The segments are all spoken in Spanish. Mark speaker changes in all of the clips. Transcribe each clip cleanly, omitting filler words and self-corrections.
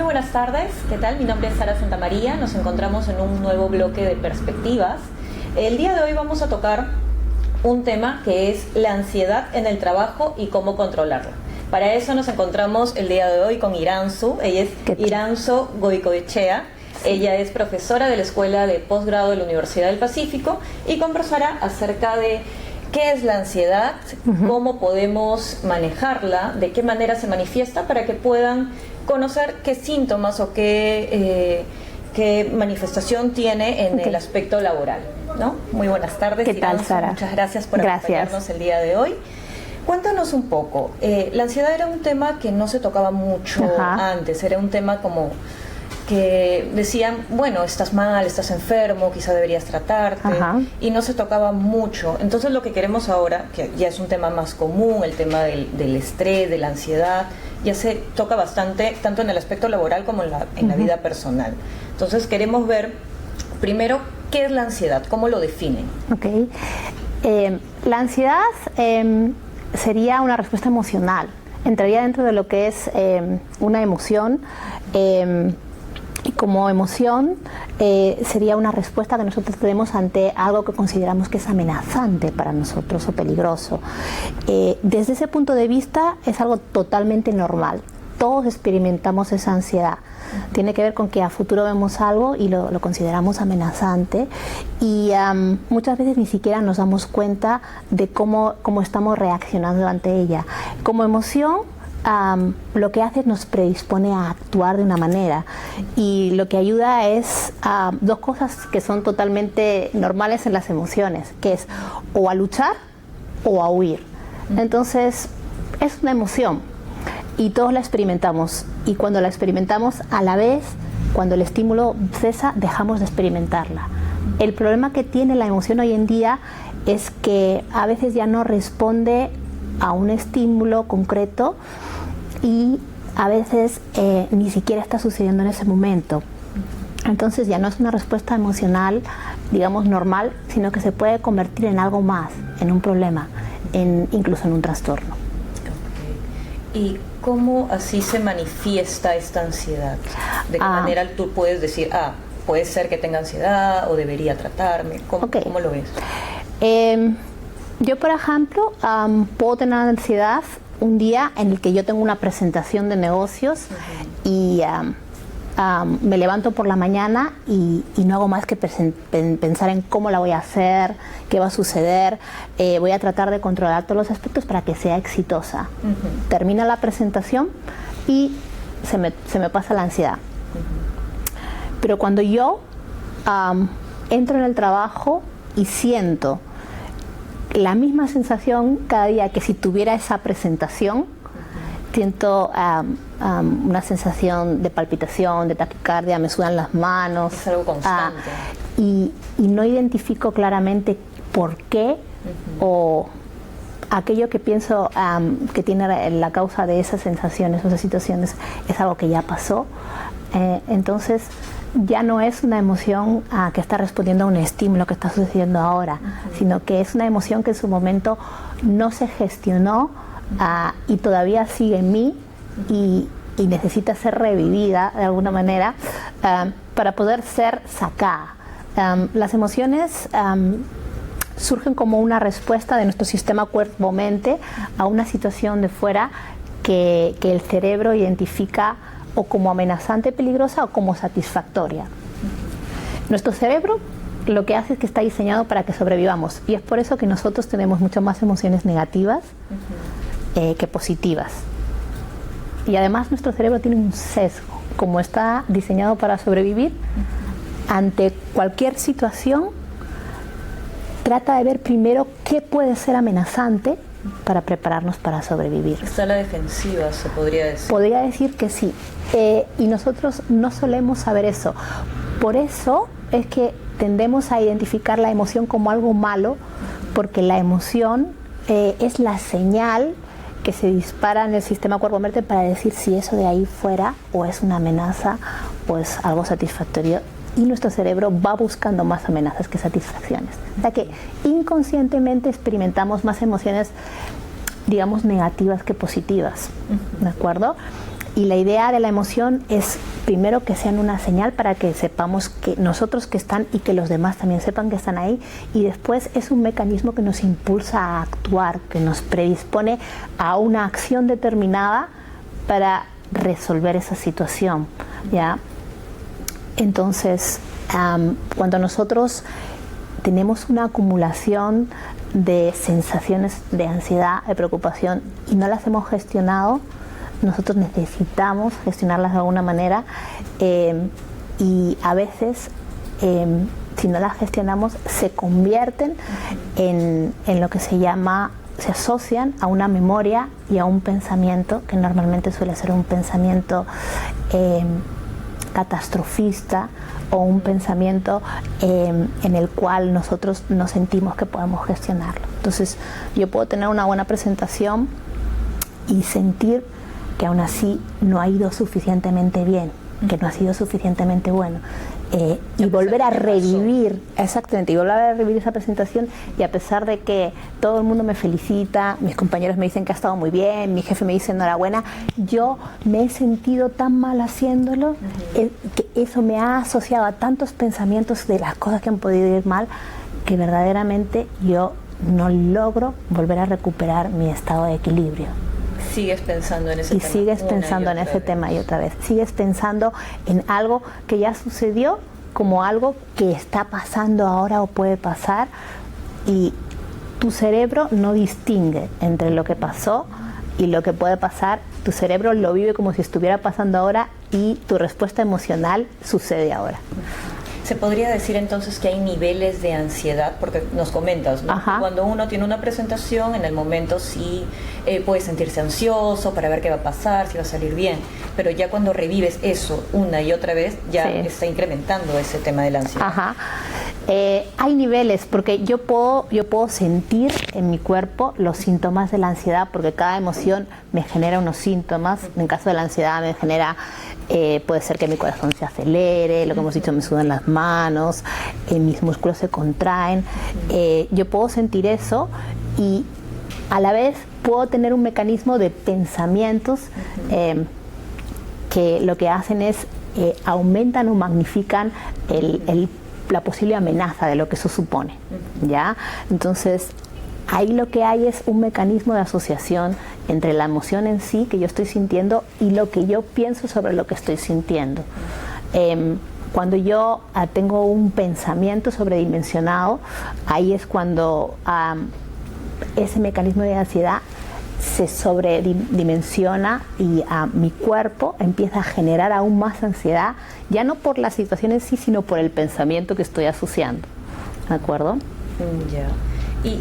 Speaker 1: Muy buenas tardes, ¿qué tal? Mi nombre es Sara Santamaría, nos encontramos en un nuevo bloque de perspectivas. El día de hoy vamos a tocar un tema que es la ansiedad en el trabajo y cómo controlarla. Para eso nos encontramos el día de hoy con Iranzu, ella es Iranzu Goicoechea. Ella es profesora de la Escuela de Posgrado de la Universidad del Pacífico y conversará acerca de qué es la ansiedad, cómo podemos manejarla, de qué manera se manifiesta para que puedan conocer qué síntomas o qué manifestación tiene en el aspecto laboral, ¿no? Muy buenas tardes.
Speaker 2: ¿Qué tal, Sara?
Speaker 1: Muchas gracias por acompañarnos el día de hoy. Cuéntanos un poco, la ansiedad era un tema que no se tocaba mucho antes, era un tema como que decían, bueno, estás mal, estás enfermo, quizá deberías tratarte, y no se tocaba mucho. Entonces lo que queremos ahora, que ya es un tema más común, el tema del estrés, de la ansiedad, ya se toca bastante, tanto en el aspecto laboral como en la vida personal. Entonces queremos ver, primero, ¿qué es la ansiedad? ¿Cómo lo definen?
Speaker 2: La ansiedad sería una respuesta emocional, entraría dentro de lo que es una emoción. Y como emoción sería una respuesta que nosotros tenemos ante algo que consideramos que es amenazante para nosotros o peligroso. Desde ese punto de vista es algo totalmente normal. Todos experimentamos esa ansiedad. Tiene que ver con que a futuro vemos algo y lo consideramos amenazante y muchas veces ni siquiera nos damos cuenta de cómo estamos reaccionando ante ella. Como emoción, lo que hace es nos predispone a actuar de una manera y lo que ayuda es dos cosas que son totalmente normales en las emociones, que es o a luchar o a huir. Entonces es una emoción y todos la experimentamos, y cuando la experimentamos, a la vez, cuando el estímulo cesa, dejamos de experimentarla. El problema que tiene la emoción hoy en día es que a veces ya no responde a un estímulo concreto y a veces ni siquiera está sucediendo en ese momento. Entonces ya no es una respuesta emocional, digamos, normal, sino que se puede convertir en algo más, en un problema, incluso en un trastorno.
Speaker 1: ¿Y cómo así se manifiesta esta ansiedad? ¿De qué manera tú puedes decir, puede ser que tenga ansiedad o debería tratarme? ¿Cómo lo ves?
Speaker 2: Yo, por ejemplo, puedo tener ansiedad un día en el que yo tengo una presentación de negocios y me levanto por la mañana y no hago más que pensar en cómo la voy a hacer, qué va a suceder. Voy a tratar de controlar todos los aspectos para que sea exitosa. Termina la presentación y se me pasa la ansiedad. Pero cuando yo entro en el trabajo y siento la misma sensación cada día que si tuviera esa presentación, siento una sensación de palpitación, de taquicardia, me sudan las manos.
Speaker 1: Es algo constante.
Speaker 2: Y no identifico claramente por qué o aquello que pienso que tiene la causa de esas sensaciones o esas situaciones es algo que ya pasó. Entonces ya no es una emoción que está respondiendo a un estímulo que está sucediendo ahora, sino que es una emoción que en su momento no se gestionó y todavía sigue en mí y necesita ser revivida de alguna manera para poder ser sacada. Las emociones surgen como una respuesta de nuestro sistema cuerpo-mente a una situación de fuera que el cerebro identifica o como amenazante, peligrosa o como satisfactoria. Nuestro cerebro lo que hace es que está diseñado para que sobrevivamos y es por eso que nosotros tenemos mucho más emociones negativas que positivas. Y además nuestro cerebro tiene un sesgo, como está diseñado para sobrevivir, ante cualquier situación trata de ver primero qué puede ser amenazante para prepararnos para sobrevivir.
Speaker 1: Está a la defensiva, se podría decir.
Speaker 2: Podría decir que sí, y nosotros no solemos saber eso. Por eso es que tendemos a identificar la emoción como algo malo, porque la emoción es la señal que se dispara en el sistema cuerpo-mente para decir si eso de ahí fuera o es una amenaza o es algo satisfactorio, y nuestro cerebro va buscando más amenazas que satisfacciones. O sea que inconscientemente experimentamos más emociones, digamos, negativas que positivas, ¿de acuerdo? Y la idea de la emoción es primero que sean una señal para que sepamos que nosotros que están y que los demás también sepan que están ahí, y después es un mecanismo que nos impulsa a actuar, que nos predispone a una acción determinada para resolver esa situación, ¿ya? Entonces, cuando nosotros tenemos una acumulación de sensaciones de ansiedad, de preocupación y no las hemos gestionado, nosotros necesitamos gestionarlas de alguna manera, y a veces si no las gestionamos se convierten en lo que se llama, se asocian a una memoria y a un pensamiento que normalmente suele ser un pensamiento catastrofista, o un pensamiento en el cual nosotros no sentimos que podemos gestionarlo. Entonces yo puedo tener una buena presentación y sentir que aún así no ha ido suficientemente bien, que no ha sido suficientemente bueno, y volver a revivir, exactamente, y volver a revivir esa presentación, y a pesar de que todo el mundo me felicita, mis compañeros me dicen que ha estado muy bien, mi jefe me dice enhorabuena, yo me he sentido tan mal haciéndolo, que eso me ha asociado a tantos pensamientos de las cosas que han podido ir mal, que verdaderamente yo no logro volver a recuperar mi estado de equilibrio.
Speaker 1: Sigues pensando en ese tema.
Speaker 2: Y sigues pensando en ese tema y otra vez. Sigues pensando en algo que ya sucedió como algo que está pasando ahora o puede pasar, y tu cerebro no distingue entre lo que pasó y lo que puede pasar. Tu cerebro lo vive como si estuviera pasando ahora y tu respuesta emocional sucede ahora.
Speaker 1: ¿Se podría decir entonces que hay niveles de ansiedad? Porque nos comentas, ¿no? Cuando uno tiene una presentación, en el momento sí puede sentirse ansioso para ver qué va a pasar, si va a salir bien, pero ya cuando revives eso una y otra vez, ya está incrementando ese tema de la ansiedad.
Speaker 2: Hay niveles, porque yo puedo sentir en mi cuerpo los síntomas de la ansiedad, porque cada emoción me genera unos síntomas. En caso de la ansiedad me genera, puede ser que mi corazón se acelere, lo que hemos dicho, me sudan las manos, mis músculos se contraen. Yo puedo sentir eso, y a la vez puedo tener un mecanismo de pensamientos que lo que hacen es aumentan o magnifican la posible amenaza de lo que eso supone, ¿ya? Entonces, ahí lo que hay es un mecanismo de asociación entre la emoción en sí que yo estoy sintiendo y lo que yo pienso sobre lo que estoy sintiendo. Cuando yo tengo un pensamiento sobredimensionado, ahí es cuando ese mecanismo de ansiedad se sobredimensiona, y mi cuerpo empieza a generar aún más ansiedad, ya no por la situación en sí, sino por el pensamiento que estoy asociando. ¿De acuerdo?
Speaker 1: Ya. ¿Y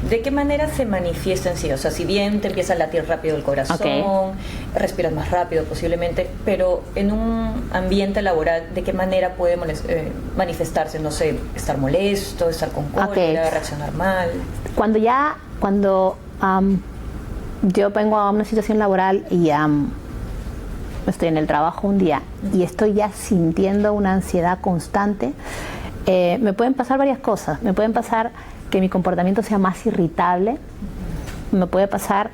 Speaker 1: de qué manera se manifiesta en sí? O sea, si bien te empieza a latir rápido el corazón, respiras más rápido posiblemente, pero en un ambiente laboral, ¿de qué manera puede manifestarse? No sé, estar molesto, estar con cólera, reaccionar mal. Cuando
Speaker 2: yo vengo a una situación laboral y estoy en el trabajo un día y estoy ya sintiendo una ansiedad constante, me pueden pasar varias cosas. Me pueden pasar que mi comportamiento sea más irritable, me puede pasar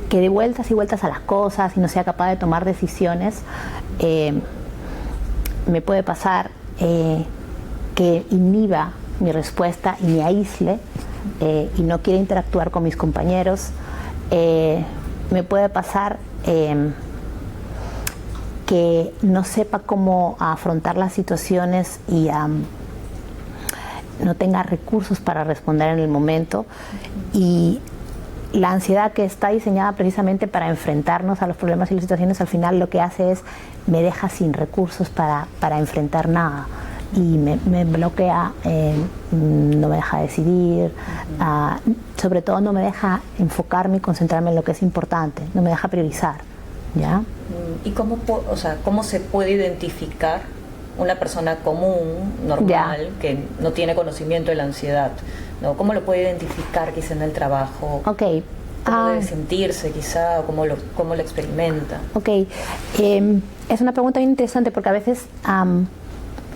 Speaker 2: que dé vueltas y vueltas a las cosas y no sea capaz de tomar decisiones, me puede pasar que inhiba mi respuesta y me aísle y no quiera interactuar con mis compañeros. Me puede pasar que no sepa cómo afrontar las situaciones y no tenga recursos para responder en el momento, y la ansiedad, que está diseñada precisamente para enfrentarnos a los problemas y las situaciones, al final lo que hace es me deja sin recursos para enfrentar nada, y me bloquea, no me deja decidir, sobre todo no me deja enfocarme y concentrarme en lo que es importante, no me deja priorizar, ¿ya?
Speaker 1: ¿Y cómo se puede identificar una persona común, normal, que no tiene conocimiento de la ansiedad, ¿no? ¿Cómo lo puede identificar quizá en el trabajo? ¿Cómo debe sentirse quizá, o cómo lo experimenta?
Speaker 2: Es una pregunta bien interesante, porque a veces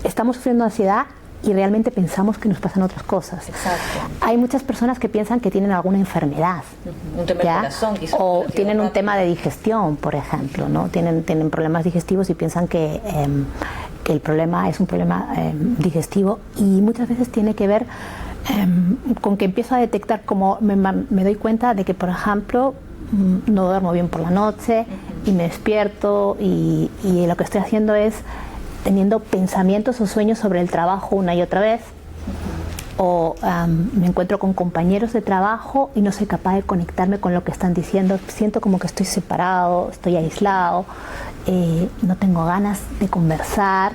Speaker 2: estamos sufriendo ansiedad y realmente pensamos que nos pasan otras cosas.
Speaker 1: Exacto.
Speaker 2: Hay muchas personas que piensan que tienen alguna enfermedad.
Speaker 1: Un tema del corazón, quizás.
Speaker 2: O tienen un tema de digestión, por ejemplo, ¿no? Tienen problemas digestivos y piensan que el problema es un problema digestivo, y muchas veces tiene que ver con que empiezo a detectar, como me doy cuenta de que, por ejemplo, no duermo bien por la noche y me despierto y lo que estoy haciendo es teniendo pensamientos o sueños sobre el trabajo una y otra vez, o me encuentro con compañeros de trabajo y no soy capaz de conectarme con lo que están diciendo, siento como que estoy separado, estoy aislado, no tengo ganas de conversar.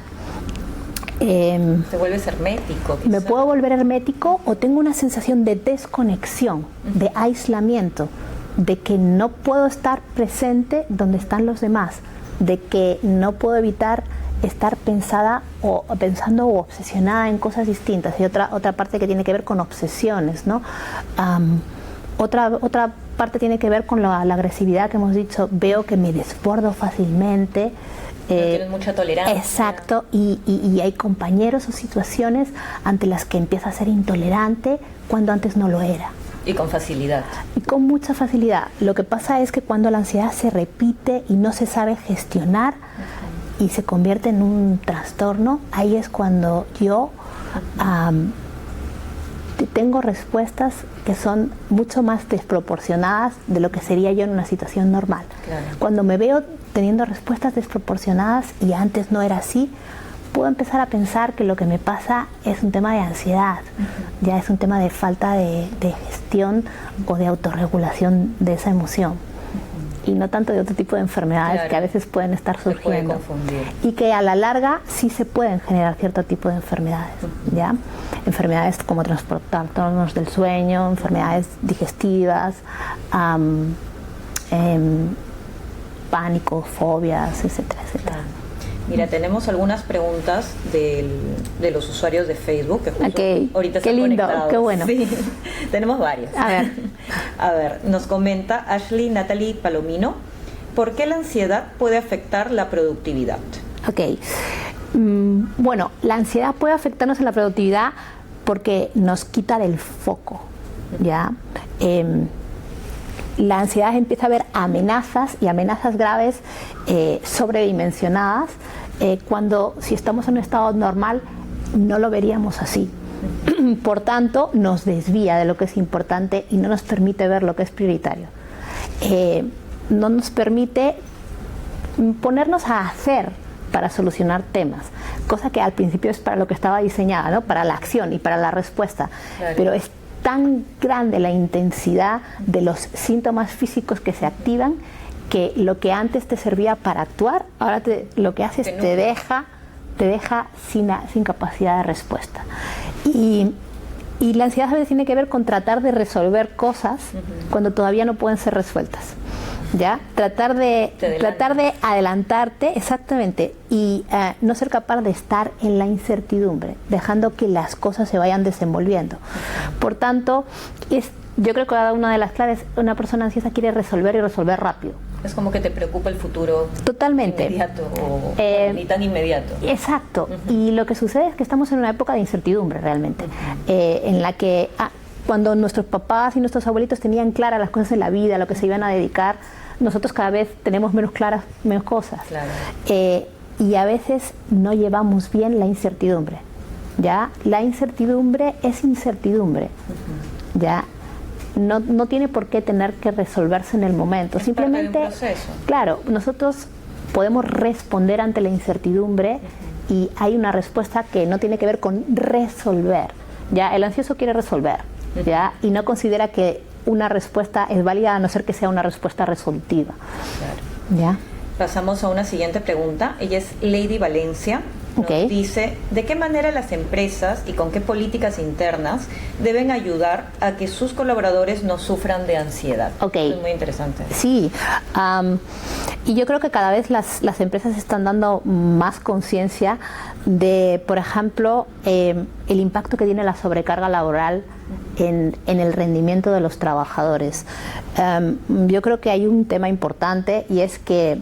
Speaker 1: Te vuelves hermético.
Speaker 2: Me puedo volver hermético, o tengo una sensación de desconexión, de aislamiento, de que no puedo estar presente donde están los demás, de que no puedo evitar estar pensando o obsesionada en cosas distintas. Y otra parte que tiene que ver con obsesiones, ¿no? Otra parte tiene que ver con la agresividad que hemos dicho. Veo que me desbordo fácilmente.
Speaker 1: No tienes mucha tolerancia.
Speaker 2: Exacto, y hay compañeros o situaciones ante las que empieza a ser intolerante cuando antes no lo era.
Speaker 1: Y con facilidad.
Speaker 2: Y con mucha facilidad. Lo que pasa es que cuando la ansiedad se repite y no se sabe gestionar y se convierte en un trastorno, ahí es cuando yo tengo respuestas que son mucho más desproporcionadas de lo que sería yo en una situación normal.
Speaker 1: Claro.
Speaker 2: Cuando me veo teniendo respuestas desproporcionadas y antes no era así, puedo empezar a pensar que lo que me pasa es un tema de ansiedad, ya es un tema de falta de gestión o de autorregulación de esa emoción, y no tanto de otro tipo de enfermedades que a veces pueden estar surgiendo y que a la larga sí se pueden generar cierto tipo de enfermedades, ¿ya? Enfermedades como trastornos del sueño, enfermedades digestivas, pánico, fobias, etcétera, etcétera.
Speaker 1: Mira, tenemos algunas preguntas de los usuarios de Facebook que justo ahorita
Speaker 2: qué
Speaker 1: están
Speaker 2: lindo,
Speaker 1: conectados.
Speaker 2: qué bueno.
Speaker 1: Sí, tenemos varias. A ver, nos comenta Ashley Natalie Palomino, ¿por qué la ansiedad puede afectar la productividad?
Speaker 2: Ok, bueno, la ansiedad puede afectarnos en la productividad porque nos quita del foco, ¿ya? La ansiedad empieza a ver amenazas, y amenazas graves sobredimensionadas, cuando si estamos en un estado normal no lo veríamos así. Por tanto, nos desvía de lo que es importante y no nos permite ver lo que es prioritario. No nos permite ponernos a hacer para solucionar temas, cosa que al principio es para lo que estaba diseñada, ¿no? Para la acción y para la respuesta. Claro. Pero es tan grande la intensidad de los síntomas físicos que se activan, que lo que antes te servía para actuar, ahora lo que hace es te deja sin capacidad de respuesta. Y la ansiedad a veces tiene que ver con tratar de resolver cosas cuando todavía no pueden ser resueltas, ¿ya? Tratar de adelantarte, exactamente, y no ser capaz de estar en la incertidumbre, dejando que las cosas se vayan desenvolviendo. Por tanto, yo creo que cada una de las claves, una persona ansiosa quiere resolver y resolver rápido.
Speaker 1: Es como que te preocupa el futuro.
Speaker 2: Totalmente.
Speaker 1: Inmediato o ni tan inmediato.
Speaker 2: Exacto. Y lo que sucede es que estamos en una época de incertidumbre realmente, en la que cuando nuestros papás y nuestros abuelitos tenían claras las cosas de la vida, a lo que se iban a dedicar, nosotros cada vez tenemos menos claras, menos cosas.
Speaker 1: Claro.
Speaker 2: Y a veces no llevamos bien la incertidumbre, ¿ya? La incertidumbre es incertidumbre, ¿ya? No tiene por qué tener que resolverse en el momento. Simplemente,
Speaker 1: parte de un proceso.
Speaker 2: Claro, nosotros podemos responder ante la incertidumbre y hay una respuesta que no tiene que ver con resolver, ¿ya? El ansioso quiere resolver, ¿ya? Y no considera que una respuesta es válida a no ser que sea una respuesta resolutiva.
Speaker 1: Claro.
Speaker 2: ¿Ya?
Speaker 1: Pasamos a una siguiente pregunta. Ella es Lady Valencia. Nos dice, ¿de qué manera las empresas y con qué políticas internas deben ayudar a que sus colaboradores no sufran de ansiedad? Es muy interesante.
Speaker 2: Sí, y yo creo que cada vez las empresas están dando más conciencia de, por ejemplo, el impacto que tiene la sobrecarga laboral en el rendimiento de los trabajadores. Yo creo que hay un tema importante, y es que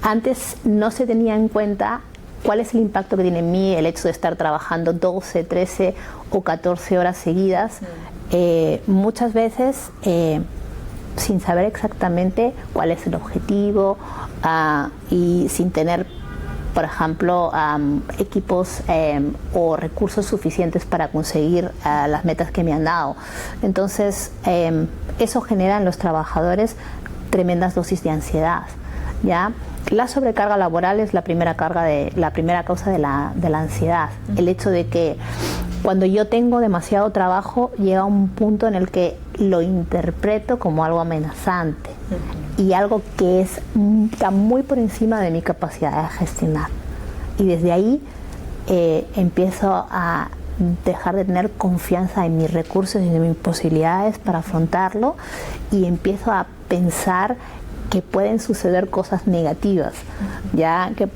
Speaker 2: antes no se tenía en cuenta ¿cuál es el impacto que tiene en mí el hecho de estar trabajando 12, 13 o 14 horas seguidas? Muchas veces sin saber exactamente cuál es el objetivo y sin tener, por ejemplo, equipos o recursos suficientes para conseguir las metas que me han dado. Entonces, eso genera en los trabajadores tremendas dosis de ansiedad, ¿ya? La sobrecarga laboral es la primera causa de la ansiedad. El hecho de que cuando yo tengo demasiado trabajo llega un punto en el que lo interpreto como algo amenazante y algo que está muy por encima de mi capacidad de gestionar. Y desde ahí empiezo a dejar de tener confianza en mis recursos y en mis posibilidades para afrontarlo, y empiezo a pensar que pueden suceder cosas negativas, ya que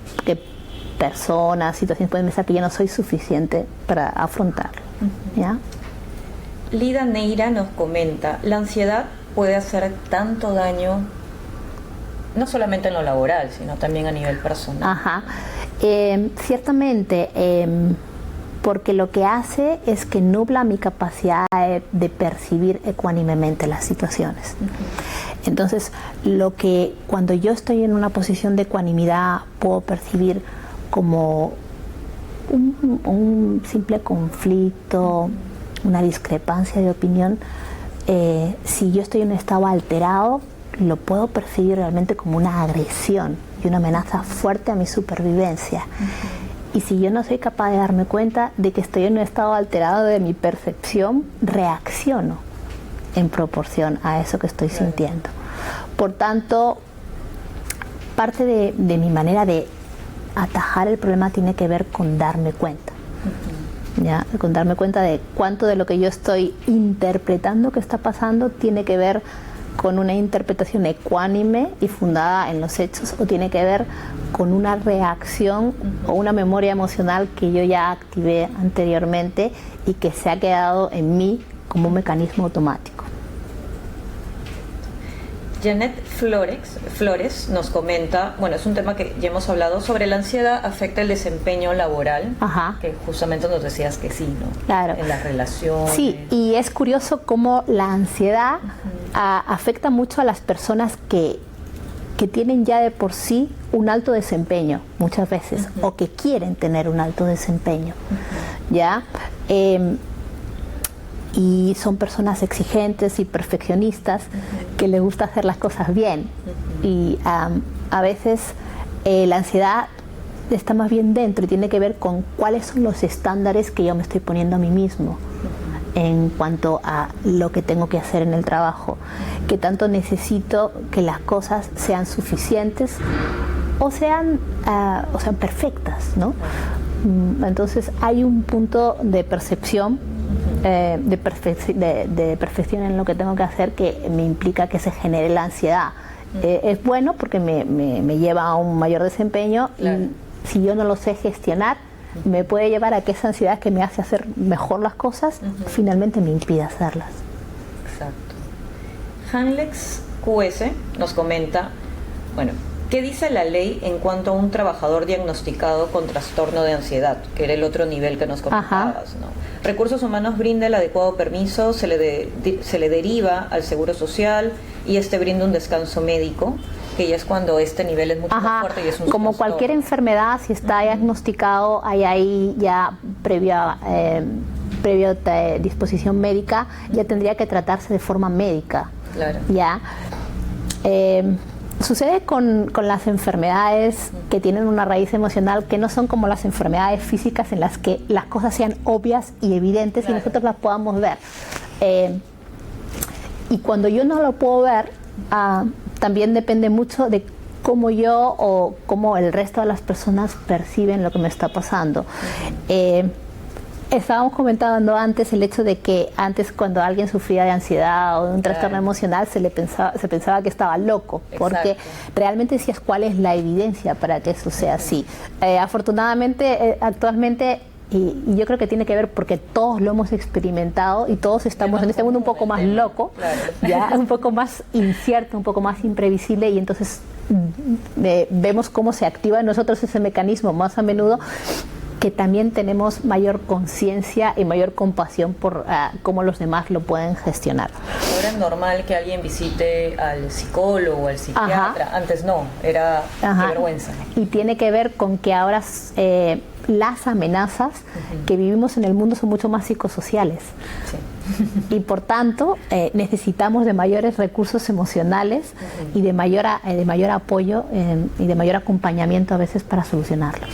Speaker 2: personas, situaciones pueden pensar que yo no soy suficiente para afrontarlo, ¿ya?
Speaker 1: Lida Neira nos comenta, la ansiedad puede hacer tanto daño, no solamente en lo laboral, sino también a nivel personal.
Speaker 2: Ajá. Ciertamente, porque lo que hace es que nubla mi capacidad de percibir ecuánimemente las situaciones. Entonces, cuando yo estoy en una posición de ecuanimidad, puedo percibir como un simple conflicto, una discrepancia de opinión. Si yo estoy en un estado alterado, lo puedo percibir realmente como una agresión y una amenaza fuerte a mi supervivencia. Y si yo no soy capaz de darme cuenta de que estoy en un estado alterado de mi percepción, reacciono en proporción a eso que estoy sintiendo. Por tanto, parte de mi manera de atajar el problema tiene que ver con darme cuenta. ¿Ya? Con darme cuenta de cuánto de lo que yo estoy interpretando que está pasando tiene que ver con una interpretación ecuánime y fundada en los hechos, o tiene que ver con una reacción o una memoria emocional que yo ya activé anteriormente y que se ha quedado en mí como un mecanismo automático.
Speaker 1: Janet Flores nos comenta, bueno, es un tema que ya hemos hablado, sobre la ansiedad afecta el desempeño laboral.
Speaker 2: Ajá.
Speaker 1: Que justamente nos decías que sí, ¿no?
Speaker 2: Claro.
Speaker 1: En las relaciones.
Speaker 2: Sí, y es curioso cómo la ansiedad afecta mucho a las personas que tienen ya de por sí un alto desempeño, muchas veces, o que quieren tener un alto desempeño, ¿ya? Y son personas exigentes y perfeccionistas que les gusta hacer las cosas bien. Y a veces la ansiedad está más bien dentro y tiene que ver con cuáles son los estándares que yo me estoy poniendo a mí mismo en cuanto a lo que tengo que hacer en el trabajo, que tanto necesito que las cosas sean suficientes o sean perfectas, ¿no? Entonces hay un punto de percepción de perfección en lo que tengo que hacer que me implica que se genere la ansiedad. Es bueno porque me lleva a un mayor desempeño, claro. Y si yo no lo sé gestionar, me puede llevar a que esa ansiedad que me hace hacer mejor las cosas finalmente me impida hacerlas.
Speaker 1: Exacto. Hanlex QS nos comenta, bueno, ¿qué dice la ley en cuanto a un trabajador diagnosticado con trastorno de ansiedad? Que era el otro nivel que nos comentabas, ¿no? Recursos Humanos brinda el adecuado permiso, se le deriva al Seguro Social y brinda un descanso médico, que ya es cuando este nivel es mucho más fuerte y es un
Speaker 2: como
Speaker 1: trastorno.
Speaker 2: Cualquier enfermedad, si está diagnosticado, hay ahí ya previa disposición médica, ya tendría que tratarse de forma médica.
Speaker 1: Claro.
Speaker 2: Ya. Sucede con las enfermedades que tienen una raíz emocional, que no son como las enfermedades físicas en las que las cosas sean obvias y evidentes, claro, y nosotros las podamos ver. Y cuando yo no lo puedo ver, también depende mucho de cómo yo o cómo el resto de las personas perciben lo que me está pasando. Estábamos comentando antes el hecho de que antes, cuando alguien sufría de ansiedad o de un trastorno emocional, se pensaba que estaba loco. Exacto. Porque realmente decías cuál es la evidencia para que eso sea así. Afortunadamente, actualmente, y yo creo que tiene que ver porque todos lo hemos experimentado y todos estamos en este mundo un poco más loco, claro, ya un poco más incierto, un poco más imprevisible, y entonces vemos cómo se activa en nosotros ese mecanismo más a menudo, que también tenemos mayor conciencia y mayor compasión por cómo los demás lo pueden gestionar.
Speaker 1: Ahora es normal que alguien visite al psicólogo o al psiquiatra. Ajá. Antes no, era de vergüenza.
Speaker 2: Y tiene que ver con que ahora las amenazas que vivimos en el mundo son mucho más psicosociales. Sí. Y por tanto necesitamos de mayores recursos emocionales y de mayor apoyo y de mayor acompañamiento a veces para solucionarlos.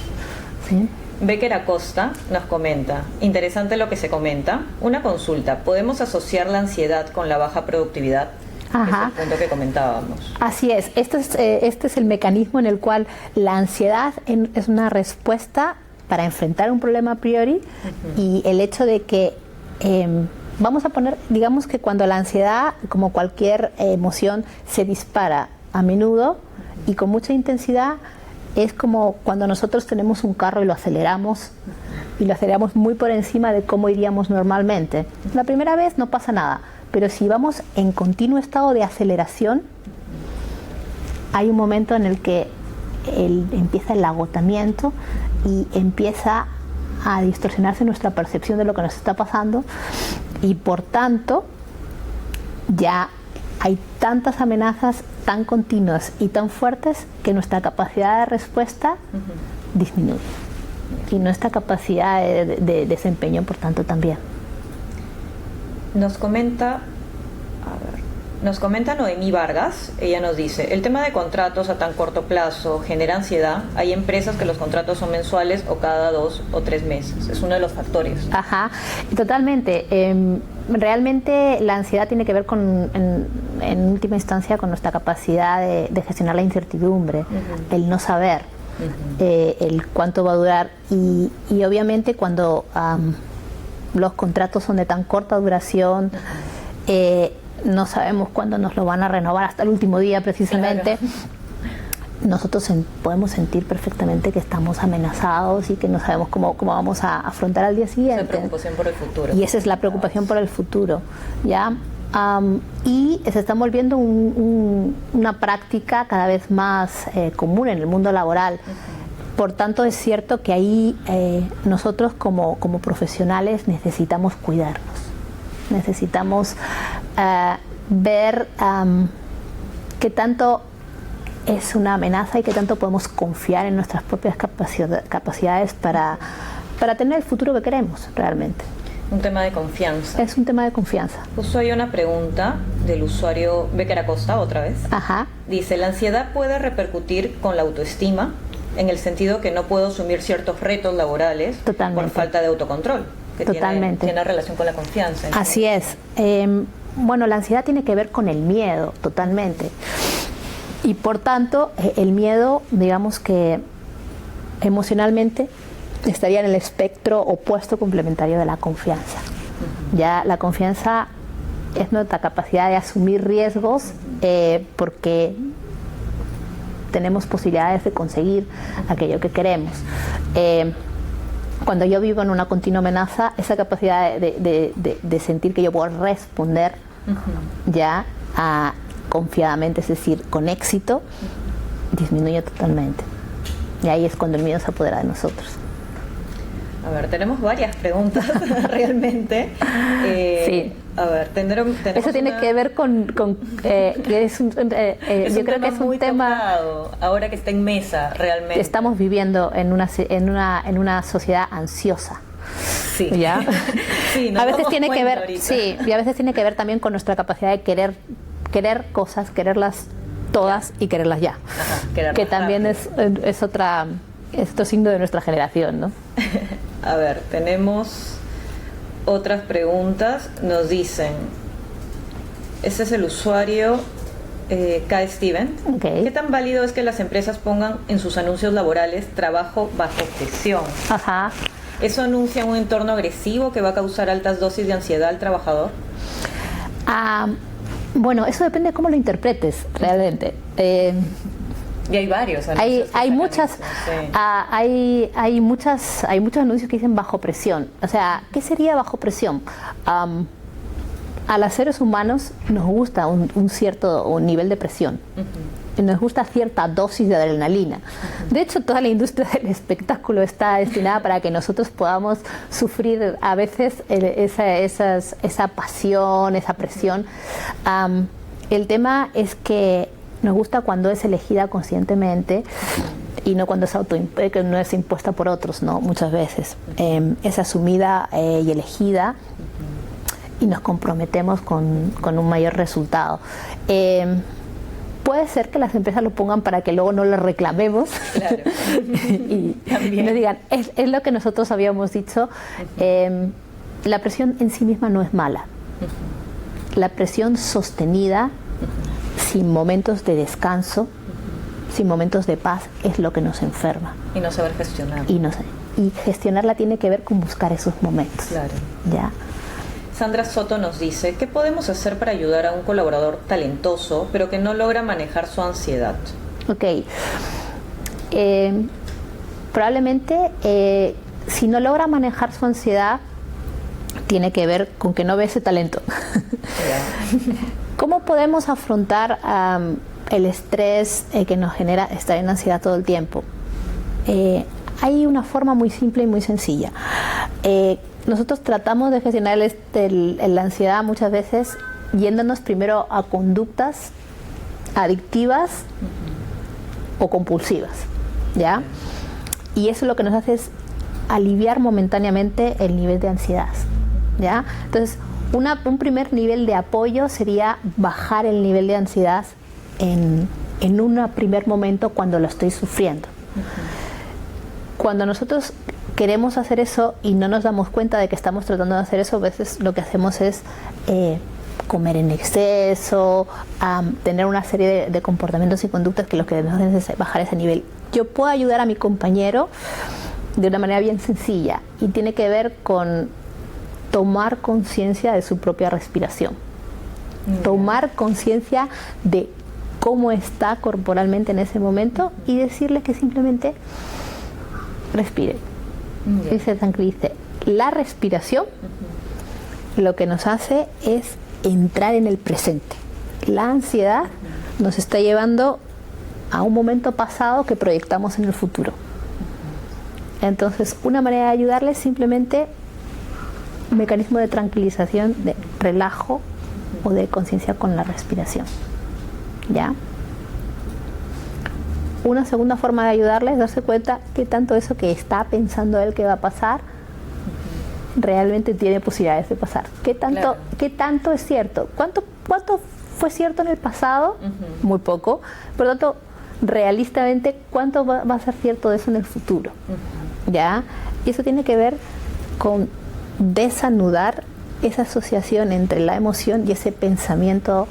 Speaker 2: ¿Sí?
Speaker 1: Becker Acosta nos comenta, interesante lo que se comenta, una consulta, ¿podemos asociar la ansiedad con la baja productividad?
Speaker 2: Ajá.
Speaker 1: Es el punto que comentábamos.
Speaker 2: Así es, este es el mecanismo en el cual la ansiedad es una respuesta para enfrentar un problema a priori y el hecho de que, vamos a poner, digamos que cuando la ansiedad, como cualquier emoción, se dispara a menudo y con mucha intensidad, es como cuando nosotros tenemos un carro y lo aceleramos muy por encima de cómo iríamos normalmente. La primera vez no pasa nada, pero si vamos en continuo estado de aceleración, hay un momento en el que empieza el agotamiento y empieza a distorsionarse nuestra percepción de lo que nos está pasando y por tanto ya hay tantas amenazas tan continuas y tan fuertes que nuestra capacidad de respuesta disminuye y nuestra capacidad de desempeño, por tanto, también.
Speaker 1: Nos comenta Noemí Vargas, ella nos dice, el tema de contratos a tan corto plazo genera ansiedad. Hay empresas que los contratos son mensuales o cada 2 o 3 meses. Es uno de los factores.
Speaker 2: Ajá, totalmente. Realmente la ansiedad tiene que ver en última instancia con nuestra capacidad de gestionar la incertidumbre, el no saber, el cuánto va a durar y obviamente cuando los contratos son de tan corta duración, no sabemos cuándo nos lo van a renovar, hasta el último día precisamente. Claro. Nosotros podemos sentir perfectamente que estamos amenazados y que no sabemos cómo vamos a afrontar al día siguiente.
Speaker 1: Esa preocupación por el futuro.
Speaker 2: Y esa es la preocupación por el futuro, ¿ya? Y se está volviendo una práctica cada vez más común en el mundo laboral. Por tanto, es cierto que ahí nosotros como profesionales necesitamos cuidarnos. Necesitamos ver qué tanto es una amenaza y qué tanto podemos confiar en nuestras propias capacidades para tener el futuro que queremos realmente.
Speaker 1: Un tema de confianza.
Speaker 2: Es un tema de confianza.
Speaker 1: Justo hay una pregunta del usuario Becker Acosta, otra vez.
Speaker 2: Ajá.
Speaker 1: Dice, ¿la ansiedad puede repercutir con la autoestima en el sentido que no puedo asumir ciertos retos laborales por falta de autocontrol? Que
Speaker 2: Totalmente.
Speaker 1: Tiene relación con la confianza.
Speaker 2: Así es. Bueno, la ansiedad tiene que ver con el miedo, totalmente. Y por tanto, el miedo, digamos que emocionalmente, estaría en el espectro opuesto complementario de la confianza. Ya la confianza es nuestra capacidad de asumir riesgos porque tenemos posibilidades de conseguir aquello que queremos. Cuando yo vivo en una continua amenaza, esa capacidad de sentir que yo puedo responder ya confiadamente, es decir, con éxito, disminuye totalmente. Y ahí es cuando el miedo se apodera de nosotros.
Speaker 1: A ver, tenemos varias preguntas realmente.
Speaker 2: Sí.
Speaker 1: A ver,
Speaker 2: eso tiene que ver con que es yo creo que es un tema
Speaker 1: tocado, ahora que está en mesa realmente.
Speaker 2: Estamos viviendo en una sociedad ansiosa.
Speaker 1: Sí.
Speaker 2: ¿Ya?
Speaker 1: Sí,
Speaker 2: a veces tiene que ver,
Speaker 1: ahorita.
Speaker 2: sí, y a veces tiene que ver también con nuestra capacidad de querer cosas, quererlas todas y quererlas ya.
Speaker 1: Ajá,
Speaker 2: que también es otro signo de nuestra generación, ¿no?
Speaker 1: A ver, tenemos otras preguntas. Nos dicen, este es el usuario K. Steven.
Speaker 2: Okay.
Speaker 1: ¿Qué tan válido es que las empresas pongan en sus anuncios laborales trabajo bajo presión?
Speaker 2: Ajá.
Speaker 1: ¿Eso anuncia un entorno agresivo que va a causar altas dosis de ansiedad al trabajador?
Speaker 2: Bueno, eso depende de cómo lo interpretes realmente.
Speaker 1: Y hay varios
Speaker 2: anuncios. Hay muchos anuncios que dicen bajo presión. O sea, ¿qué sería bajo presión? A los seres humanos nos gusta un cierto nivel de presión. nos gusta cierta dosis de adrenalina. De hecho, toda la industria del espectáculo está destinada para que nosotros podamos sufrir a veces esa pasión, esa presión. El tema es que nos gusta cuando es elegida conscientemente y no cuando que no es impuesta por otros, ¿no? Muchas veces es asumida y elegida, y nos comprometemos con un mayor resultado. Puede ser que las empresas lo pongan para que luego no lo reclamemos. Claro. y nos digan, es lo que nosotros habíamos dicho. La presión en sí misma no es mala. La presión sostenida, sin momentos de descanso, sin momentos de paz, es lo que nos enferma.
Speaker 1: Y no saber gestionar.
Speaker 2: Y gestionarla tiene que ver con buscar esos momentos.
Speaker 1: Claro.
Speaker 2: ¿Ya?
Speaker 1: Sandra Soto nos dice, ¿qué podemos hacer para ayudar a un colaborador talentoso, pero que no logra manejar su ansiedad?
Speaker 2: Ok. Probablemente, si no logra manejar su ansiedad, tiene que ver con que no ve ese talento. Yeah. ¿Cómo podemos afrontar el estrés que nos genera estar en ansiedad todo el tiempo? Hay una forma muy simple y muy sencilla. Nosotros tratamos de gestionar la ansiedad muchas veces yéndonos primero a conductas adictivas o compulsivas, ¿ya? Y eso lo que nos hace es aliviar momentáneamente el nivel de ansiedad, ¿ya? Entonces, un primer nivel de apoyo sería bajar el nivel de ansiedad en un primer momento cuando lo estoy sufriendo. Cuando nosotros queremos hacer eso y no nos damos cuenta de que estamos tratando de hacer eso, a veces lo que hacemos es comer en exceso, tener una serie de comportamientos y conductas que lo que nos hacen es bajar ese nivel. Yo puedo ayudar a mi compañero de una manera bien sencilla y tiene que ver con tomar conciencia de su propia respiración, tomar conciencia de cómo está corporalmente en ese momento y decirle que simplemente respire y se tranquilice. La respiración lo que nos hace es entrar en el presente. La ansiedad nos está llevando a un momento pasado que proyectamos en el futuro. Entonces, una manera de ayudarle es simplemente un mecanismo de tranquilización, de relajo o de conciencia con la respiración. ¿Ya? Una segunda forma de ayudarle es darse cuenta que tanto eso que está pensando él que va a pasar realmente tiene posibilidades de pasar. ¿Qué tanto es cierto? ¿Cuánto fue cierto en el pasado? Muy poco. Por lo tanto, realistamente, ¿cuánto va a ser cierto de eso en el futuro? ¿Ya? Y eso tiene que ver con desanudar esa asociación entre la emoción y ese pensamiento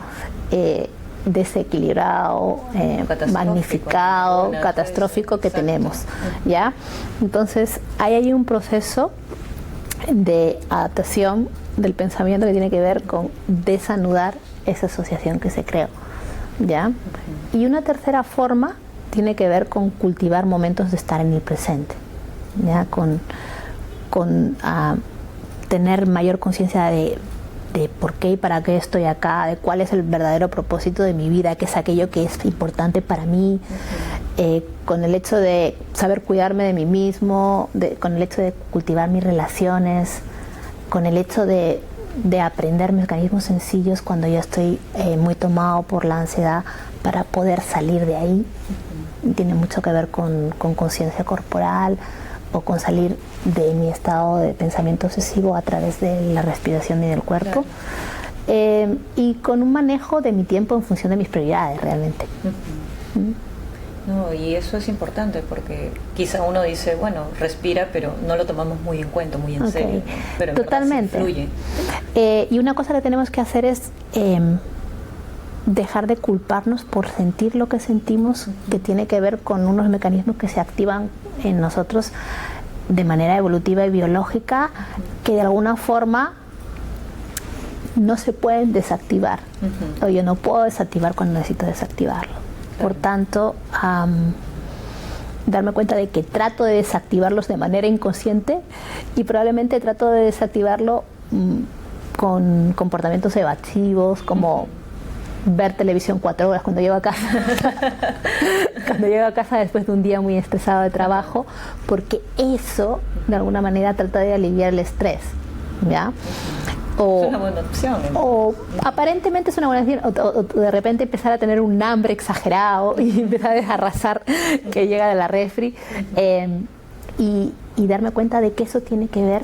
Speaker 2: desequilibrado, magnificado, catastrófico que tenemos, ¿ya? Entonces, ahí hay un proceso de adaptación del pensamiento que tiene que ver con desanudar esa asociación que se creó, ¿ya? Y una tercera forma tiene que ver con cultivar momentos de estar en el presente, ¿ya? Con tener mayor conciencia de por qué y para qué estoy acá, de cuál es el verdadero propósito de mi vida, qué es aquello que es importante para mí, con el hecho de saber cuidarme de mí mismo, con el hecho de cultivar mis relaciones, con el hecho de aprender mecanismos sencillos cuando yo estoy muy tomado por la ansiedad para poder salir de ahí. Tiene mucho que ver con conciencia corporal o con salir de mi estado de pensamiento obsesivo a través de la respiración y del cuerpo. Claro. Y con un manejo de mi tiempo en función de mis prioridades realmente.
Speaker 1: No, y eso es importante porque quizá uno dice, bueno, respira, pero no lo tomamos muy en cuenta, muy en serio. Pero en
Speaker 2: totalmente.
Speaker 1: verdad sí influye.
Speaker 2: Y una cosa que tenemos que hacer es dejar de culparnos por sentir lo que sentimos, que tiene que ver con unos mecanismos que se activan en nosotros de manera evolutiva y biológica, que de alguna forma no se pueden desactivar. O yo no puedo desactivar cuando necesito desactivarlo. Por tanto, darme cuenta de que trato de desactivarlos de manera inconsciente y probablemente trato de desactivarlo con comportamientos evasivos, como ver televisión 4 horas cuando llego a casa. Cuando llego a casa después de un día muy estresado de trabajo, porque eso de alguna manera trata de aliviar el estrés, ¿ya? O,
Speaker 1: es una buena opción.
Speaker 2: O aparentemente es una buena opción, o de repente empezar a tener un hambre exagerado y empezar a desarrasar que llega de la refri, y darme cuenta de que eso tiene que ver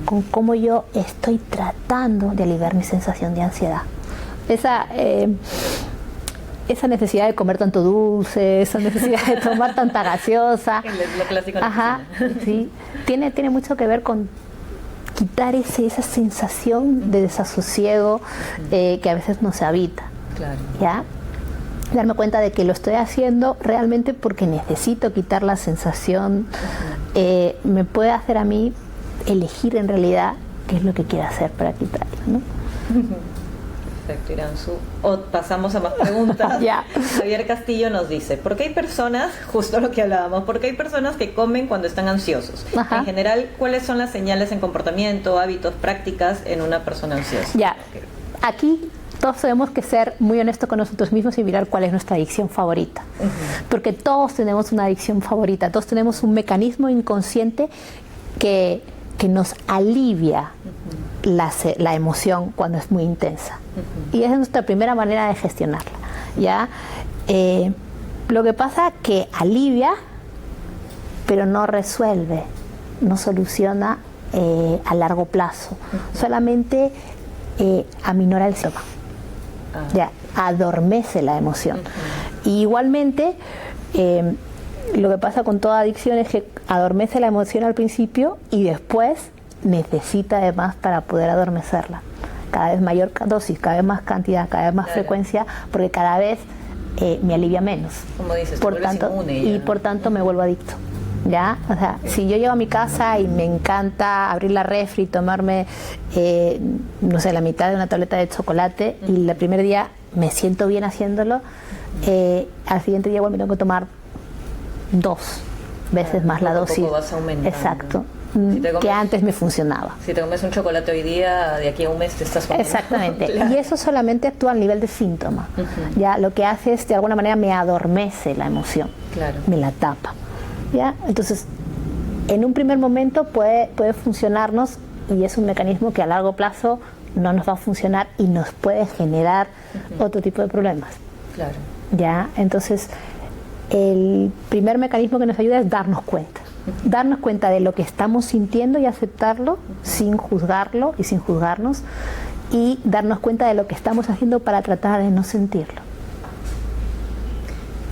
Speaker 2: con cómo yo estoy tratando de aliviar mi sensación de ansiedad. Esa necesidad de comer tanto dulce, esa necesidad de tomar tanta gaseosa.
Speaker 1: Lo clásico.
Speaker 2: Ajá, sí, tiene mucho que ver con quitar esa sensación de desasosiego que a veces no se habita.
Speaker 1: Claro.
Speaker 2: ¿Ya? Darme cuenta de que lo estoy haciendo realmente porque necesito quitar la sensación. Me puede hacer a mí elegir en realidad qué es lo que quiero hacer para quitarlo, ¿no?
Speaker 1: Perfecto, Iranzu. Pasamos a más preguntas.
Speaker 2: Ya.
Speaker 1: Javier Castillo nos dice, ¿por qué hay personas, justo lo que hablábamos, por qué hay personas que comen cuando están ansiosos?
Speaker 2: Ajá.
Speaker 1: En general, ¿cuáles son las señales en comportamiento, hábitos, prácticas en una persona ansiosa?
Speaker 2: Ya, aquí todos tenemos que ser muy honestos con nosotros mismos y mirar cuál es nuestra adicción favorita. Porque todos tenemos una adicción favorita, todos tenemos un mecanismo inconsciente que nos alivia la emoción cuando es muy intensa. Y esa es nuestra primera manera de gestionarla. ¿Ya? Lo que pasa es que alivia, pero no resuelve, no soluciona a largo plazo. Solamente aminora el síntoma. Ya, adormece la emoción. Y igualmente, lo que pasa con toda adicción es que adormece la emoción al principio y después necesita de más para poder adormecerla. Cada vez mayor dosis, cada vez más cantidad, cada vez más frecuencia, porque cada vez me alivia menos.
Speaker 1: Como dices,
Speaker 2: por tanto, y por tanto me vuelvo adicto. ¿Ya? O sea, si yo llego a mi casa y me encanta abrir la refri y tomarme, no sé, la mitad de una tableta de chocolate, y el primer día me siento bien haciéndolo, al siguiente día igual me tengo que tomar 2 veces más la dosis.
Speaker 1: Vas aumentando.
Speaker 2: Exacto.
Speaker 1: Si te comes,
Speaker 2: que antes me funcionaba.
Speaker 1: Si te comes un chocolate hoy día, de aquí a un mes te estás comiendo.
Speaker 2: Exactamente.
Speaker 1: Claro.
Speaker 2: Y eso solamente actúa a nivel de síntoma. Ya lo que hace es, de alguna manera, me adormece la emoción.
Speaker 1: Claro.
Speaker 2: Me la tapa. ¿Ya? Entonces, en un primer momento puede funcionarnos, y es un mecanismo que a largo plazo no nos va a funcionar y nos puede generar otro tipo de problemas.
Speaker 1: Claro.
Speaker 2: ¿Ya? Entonces, el primer mecanismo que nos ayuda es darnos cuenta. Darnos cuenta de lo que estamos sintiendo y aceptarlo sin juzgarlo y sin juzgarnos, y darnos cuenta de lo que estamos haciendo para tratar de no sentirlo.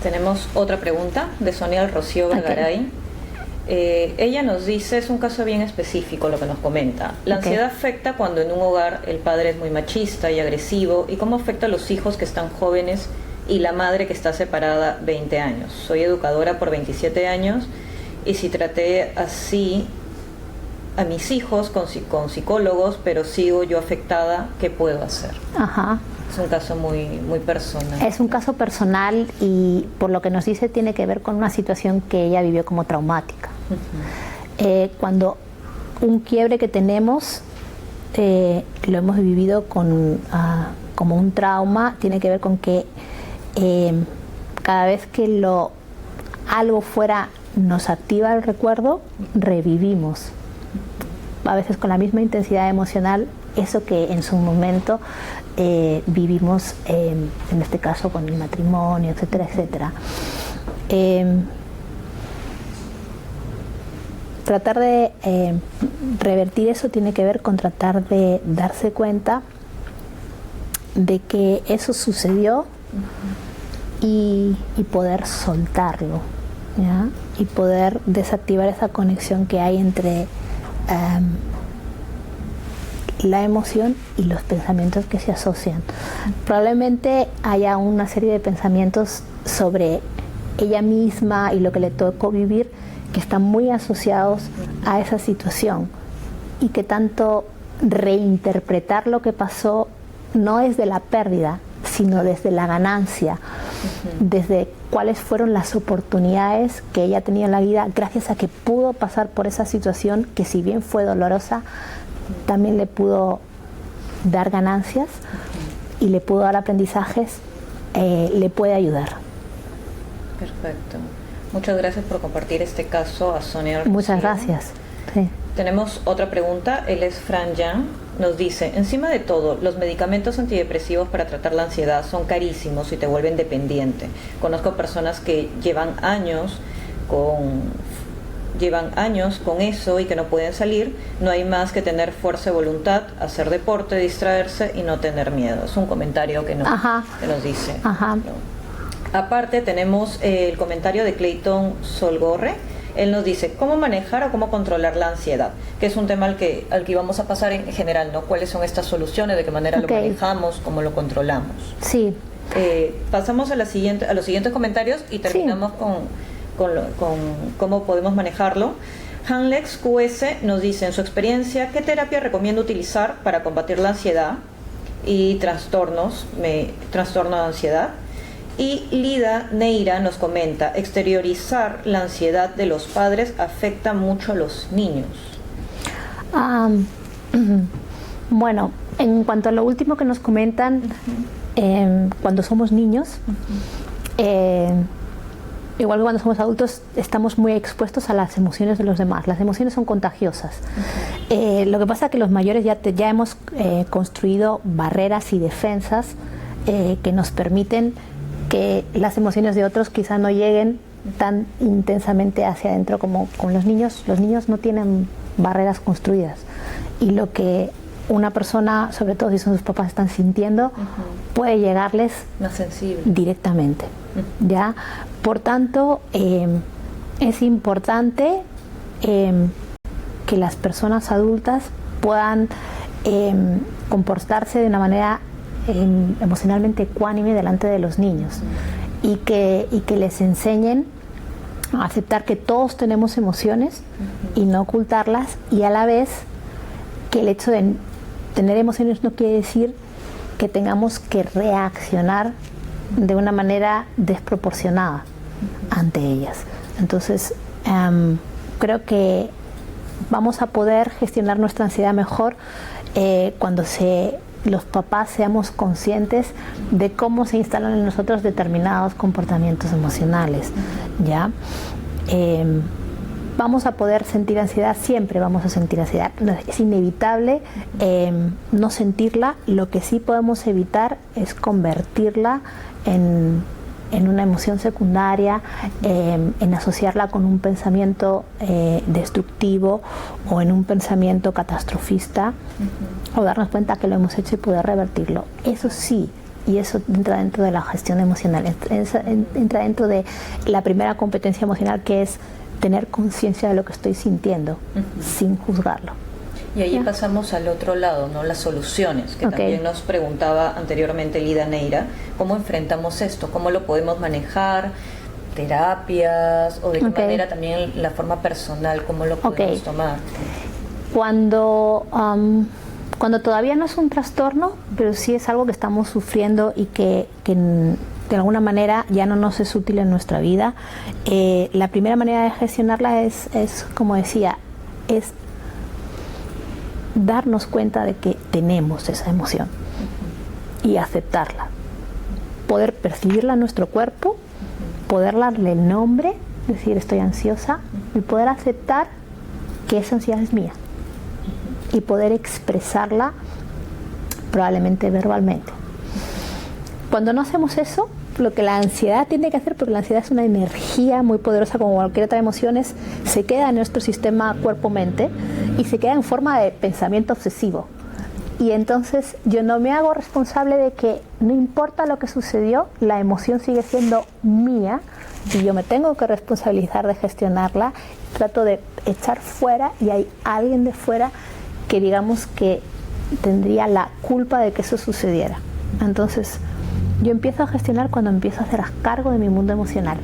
Speaker 1: Tenemos otra pregunta de Sonia del Rocío Vergaray. Ella nos dice, es un caso bien específico lo que nos comenta. La ansiedad afecta cuando en un hogar el padre es muy machista y agresivo, y cómo afecta a los hijos que están jóvenes y la madre que está separada 20 años. Soy educadora por 27 años y si traté así a mis hijos con psicólogos, pero sigo yo afectada, ¿qué puedo hacer?
Speaker 2: Ajá.
Speaker 1: Es un caso muy, muy personal.
Speaker 2: Es un caso personal y por lo que nos dice tiene que ver con una situación que ella vivió como traumática. Cuando un quiebre que tenemos lo hemos vivido como un trauma, tiene que ver con que cada vez que algo fuera nos activa el recuerdo, revivimos. A veces con la misma intensidad emocional eso que en su momento vivimos, en este caso con el matrimonio, etcétera, etcétera. Tratar de revertir eso tiene que ver con tratar de darse cuenta de que eso sucedió y poder soltarlo, ¿ya? Y poder desactivar esa conexión que hay entre la emoción y los pensamientos que se asocian. Probablemente haya una serie de pensamientos sobre ella misma y lo que le tocó vivir que están muy asociados a esa situación, y que tanto reinterpretar lo que pasó no es de la pérdida, sino desde la ganancia, desde cuáles fueron las oportunidades que ella tenía en la vida gracias a que pudo pasar por esa situación que, si bien fue dolorosa, también le pudo dar ganancias, y le puedo dar aprendizajes, le puede ayudar.
Speaker 1: Perfecto. Muchas gracias por compartir este caso a Sonia.
Speaker 2: Muchas gracias. Sí.
Speaker 1: Tenemos otra pregunta. Él es Fran Jan. Nos dice, encima de todo, los medicamentos antidepresivos para tratar la ansiedad son carísimos y te vuelven dependiente. Conozco personas que llevan años con eso y que no pueden salir. No hay más que tener fuerza de voluntad, hacer deporte, distraerse y no tener miedo. Es un comentario que nos dice.
Speaker 2: Ajá.
Speaker 1: Aparte tenemos el comentario de Clayton Solgorre. Él nos dice cómo manejar o cómo controlar la ansiedad, que es un tema al que íbamos a pasar en general, ¿no? ¿Cuáles son estas soluciones? ¿De qué manera lo manejamos? ¿Cómo lo controlamos?
Speaker 2: Sí.
Speaker 1: Pasamos a los siguientes comentarios y terminamos con cómo podemos manejarlo. Hanlex QS nos dice, en su experiencia, ¿qué terapia recomienda utilizar para combatir la ansiedad y trastorno de ansiedad? Y Lida Neira nos comenta, exteriorizar la ansiedad de los padres afecta mucho a los niños.
Speaker 2: Bueno, en cuanto a lo último que nos comentan, cuando somos niños, igual que cuando somos adultos, estamos muy expuestos a las emociones de los demás. Las emociones son contagiosas. Lo que pasa es que los mayores ya hemos construido barreras y defensas que nos permiten que las emociones de otros quizá no lleguen tan intensamente hacia adentro como con los niños. Los niños no tienen barreras construidas y lo que una persona, sobre todo si son sus papás, están sintiendo, puede llegarles
Speaker 1: más sensible
Speaker 2: directamente. ¿Ya? Por tanto, es importante que las personas adultas puedan comportarse de una manera emocionalmente ecuánime delante de los niños y que les enseñen a aceptar que todos tenemos emociones y no ocultarlas, y a la vez que el hecho de tener emociones no quiere decir que tengamos que reaccionar de una manera desproporcionada ante ellas. Entonces creo que vamos a poder gestionar nuestra ansiedad mejor cuando los papás seamos conscientes de cómo se instalan en nosotros determinados comportamientos emocionales, ¿ya? Vamos a poder sentir ansiedad, siempre vamos a sentir ansiedad, es inevitable no sentirla. Lo que sí podemos evitar es convertirla en una emoción secundaria, en asociarla con un pensamiento destructivo o en un pensamiento catastrofista, o darnos cuenta que lo hemos hecho y poder revertirlo. Eso sí, y eso entra dentro de la gestión emocional, entra dentro de la primera competencia emocional, que es tener conciencia de lo que estoy sintiendo sin juzgarlo.
Speaker 1: Y ahí pasamos al otro lado, ¿no? Las soluciones, que también nos preguntaba anteriormente Lida Neira, ¿cómo enfrentamos esto? ¿Cómo lo podemos manejar? ¿Terapias? ¿O de qué manera también la forma personal, cómo lo podemos tomar?
Speaker 2: Cuando todavía no es un trastorno, pero sí es algo que estamos sufriendo y que de alguna manera ya no nos es útil en nuestra vida, la primera manera de gestionarla es como decía, es darnos cuenta de que tenemos esa emoción y aceptarla, poder percibirla en nuestro cuerpo, poder darle el nombre, decir estoy ansiosa, y poder aceptar que esa ansiedad es mía y poder expresarla probablemente verbalmente. Cuando no hacemos eso, lo que la ansiedad tiene que hacer, porque la ansiedad es una energía muy poderosa como cualquier otra emoción, se queda en nuestro sistema cuerpo-mente y se queda en forma de pensamiento obsesivo. Y entonces yo no me hago responsable de que no importa lo que sucedió, la emoción sigue siendo mía y yo me tengo que responsabilizar de gestionarla. Trato de echar fuera y hay alguien de fuera que digamos que tendría la culpa de que eso sucediera. Entonces yo empiezo a gestionar cuando empiezo a hacer cargo de mi mundo emocional.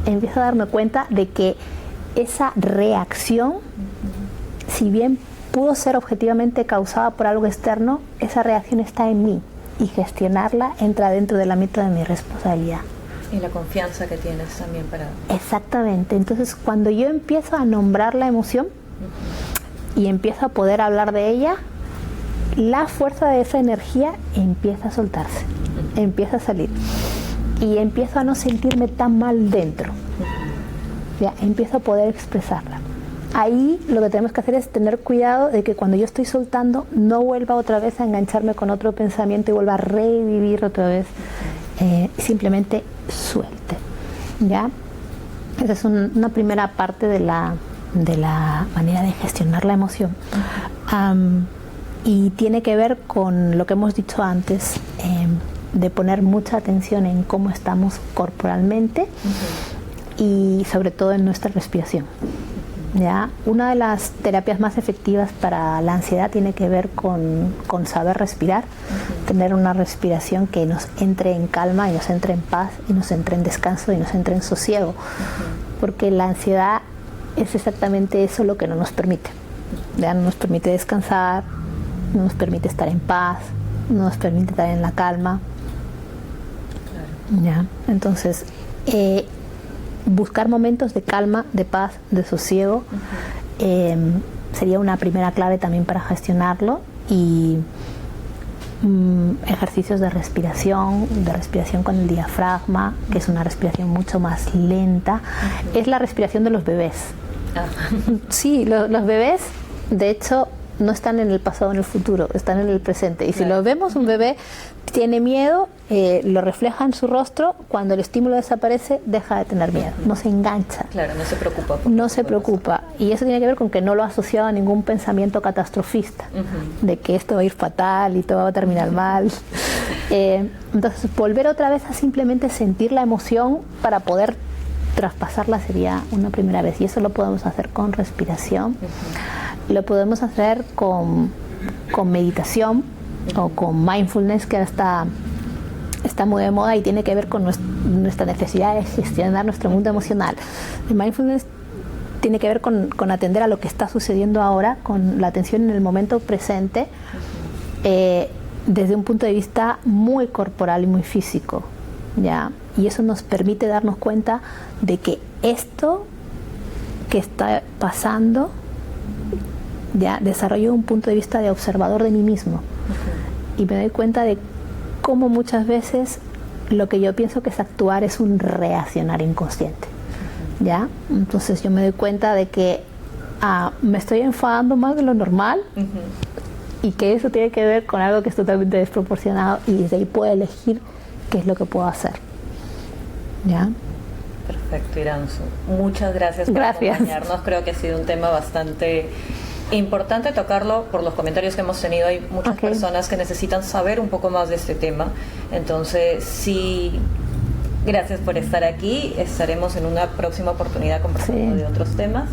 Speaker 2: Empiezo a darme cuenta de que esa reacción, si bien pudo ser objetivamente causada por algo externo, esa reacción está en mí y gestionarla entra dentro del ámbito de mi responsabilidad.
Speaker 1: Y la confianza que tienes también para...
Speaker 2: Exactamente. Entonces cuando yo empiezo a nombrar la emoción y empiezo a poder hablar de ella, la fuerza de esa energía empieza a soltarse, empieza a salir. Y empiezo a no sentirme tan mal dentro. Ya, empiezo a poder expresarla. Ahí lo que tenemos que hacer es tener cuidado de que cuando yo estoy soltando no vuelva otra vez a engancharme con otro pensamiento y vuelva a revivir otra vez. Simplemente suelte. ¿Ya? Esa es una primera parte de la manera de gestionar la emoción. Y tiene que ver con lo que hemos dicho antes, de poner mucha atención en cómo estamos corporalmente y sobre todo en nuestra respiración. ¿Ya? Una de las terapias más efectivas para la ansiedad tiene que ver con saber respirar, tener una respiración que nos entre en calma y nos entre en paz y nos entre en descanso y nos entre en sosiego, porque la ansiedad es exactamente eso lo que no nos permite. ¿Ya? No nos permite descansar, no nos permite estar en paz, no nos permite estar en la calma. ¿Ya? Entonces, buscar momentos de calma, de paz, de sosiego, sería una primera clave también para gestionarlo. Y ejercicios de respiración con el diafragma, que es una respiración mucho más lenta. Es la respiración de los bebés. Sí, los bebés, de hecho, no están en el pasado o en el futuro, están en el presente. Y si lo vemos, un bebé tiene miedo, lo refleja en su rostro. Cuando el estímulo desaparece, deja de tener miedo, no se engancha.
Speaker 1: Claro, no se preocupa.
Speaker 2: No se preocupa. Y eso tiene que ver con que no lo ha asociado a ningún pensamiento catastrofista, de que esto va a ir fatal y todo va a terminar mal. Entonces, volver otra vez a simplemente sentir la emoción para poder traspasarla sería una primera vez. Y eso lo podemos hacer con respiración. Lo podemos hacer con meditación o con mindfulness, que ahora está muy de moda y tiene que ver con nuestra necesidad de gestionar nuestro mundo emocional. El mindfulness tiene que ver con atender a lo que está sucediendo ahora, con la atención en el momento presente, desde un punto de vista muy corporal y muy físico, ¿ya? Y eso nos permite darnos cuenta de que esto que está pasando, ya desarrollo un punto de vista de observador de mí mismo. Y me doy cuenta de cómo muchas veces lo que yo pienso que es actuar es un reaccionar inconsciente. ¿Ya? Entonces yo me doy cuenta de que me estoy enfadando más de lo normal, y que eso tiene que ver con algo que es totalmente desproporcionado, y desde ahí puedo elegir qué es lo que puedo hacer. ¿Ya?
Speaker 1: Perfecto, Iranzu. Muchas gracias por acompañarnos. Creo que ha sido un tema bastante importante tocarlo por los comentarios que hemos tenido. Hay muchas personas que necesitan saber un poco más de este tema. Entonces, sí, gracias por estar aquí. Estaremos en una próxima oportunidad conversando de otros temas.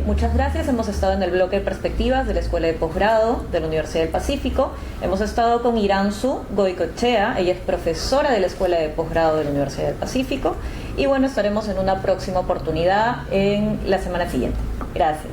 Speaker 1: Muchas gracias. Hemos estado en el bloque de perspectivas de la Escuela de Posgrado de la Universidad del Pacífico. Hemos estado con Iranzu Goicoechea. Ella es profesora de la Escuela de Posgrado de la Universidad del Pacífico. Y bueno, estaremos en una próxima oportunidad en la semana siguiente. Gracias.